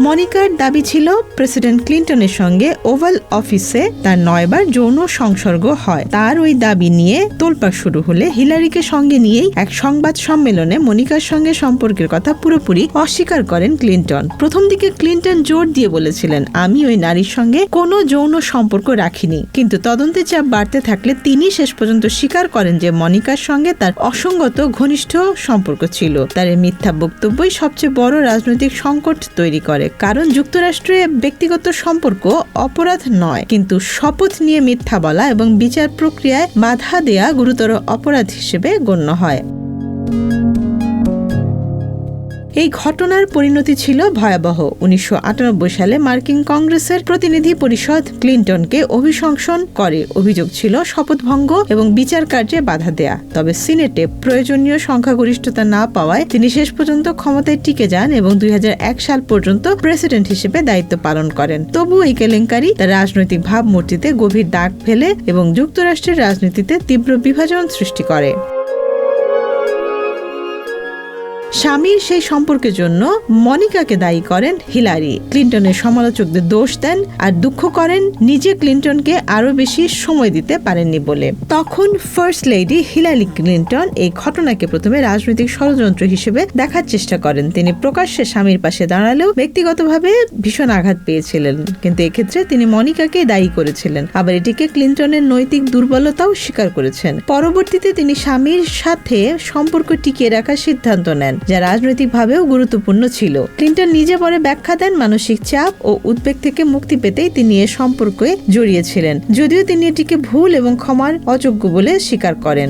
মনিকার দাবি ছিল প্রেসিডেন্ট ক্লিন্টনের সঙ্গে ওভাল অফিসে তার 9 বার যৌন সংসর্গ হয়। তার ওই দাবি নিয়ে তোলপাড় শুরু হলে হিলারিকে সঙ্গে নিয়েই এক সংবাদ সম্মেলনে মনিকার সঙ্গে সম্পর্কের কথা পুরোপুরি অস্বীকার করেন ক্লিন্টন। প্রথম দিকে ক্লিন্টন জোর দিয়ে বলেছিলেন, আমি ওই নারীর সঙ্গে কোনো যৌন সম্পর্ক রাখিনি, কিন্তু তদন্তের চাপ বাড়তে থাকলে তিনি শেষ পর্যন্ত স্বীকার করেন যে মনিকার সঙ্গে তার অসঙ্গত ঘনিষ্ঠ সম্পর্ক ছিল। তার এই মিথ্যা বক্তব্যই সবচেয়ে বড় রাজনৈতিক সংকট তৈরি করে, কারণ যুক্তরাষ্ট্রে ব্যক্তিগত সম্পর্ক অপরাধ নয়, কিন্তু শপথ নিয়ে মিথ্যা বলা এবং বিচার প্রক্রিয়ায় বাধা দেয়া গুরুতর অপরাধ হিসেবে গণ্য হয়। এই ঘটনার পরিণতি ছিল ভয়াবহ। 1998 সালে মার্কিন কংগ্রেসের প্রতিনিধি পরিষদ ক্লিন্টনকে অভিশংসন করে। অভিযোগ ছিল শপথভঙ্গ এবং বিচার কার্যে বাধা দেয়া। তবে সিনেটে প্রয়োজনীয় সংখ্যাগরিষ্ঠতা না পাওয়ায় তিনি শেষ পর্যন্ত ক্ষমতায় টিকে যান এবং 2001 সাল পর্যন্ত প্রেসিডেন্ট হিসেবে দায়িত্ব পালন করেন। তবু এই কেলেঙ্কারি তার রাজনৈতিক ভাবমূর্তিতে গভীর দাগ ফেলে এবং যুক্তরাষ্ট্রের রাজনীতিতে তীব্র বিভাজন সৃষ্টি করে। স্বামীর সেই সম্পর্কের জন্য মনিকাকে দায়ী করেন হিলারি। ক্লিন্টনের সমালোচকদের দোষ দেন আর দুঃখ করেন নিজে ক্লিন্টনকে আরো বেশি সময় দিতে পারেননি বলে। তখন ফার্স্ট লেডি হিলারি ক্লিন্টন এই ঘটনাকে প্রথমে রাজনৈতিক ষড়যন্ত্র হিসেবে দেখার চেষ্টা করেন। তিনি প্রকাশ্যে স্বামীর পাশে দাঁড়ালেও ব্যক্তিগতভাবে ভীষণ আঘাত পেয়েছিলেন, কিন্তু এক্ষেত্রে তিনি মনিকাকে দায়ী করেছিলেন। আবার এটিকে ক্লিন্টনের নৈতিক দুর্বলতাও স্বীকার করেছেন। পরবর্তীতে তিনি স্বামীর সাথে সম্পর্ক টিকিয়ে রাখার সিদ্ধান্ত নেন, যা রাজনৈতিকভাবেও গুরুত্বপূর্ণ ছিল। ক্লিন্টন নিজে পরে ব্যাখ্যা দেন, মানসিক চাপ ও উদ্বেগ থেকে মুক্তি পেতেই তিনি এ সম্পর্কে জড়িয়েছিলেন, যদিও তিনি এটিকে ভুল এবং ক্ষমার অযোগ্য বলে স্বীকার করেন।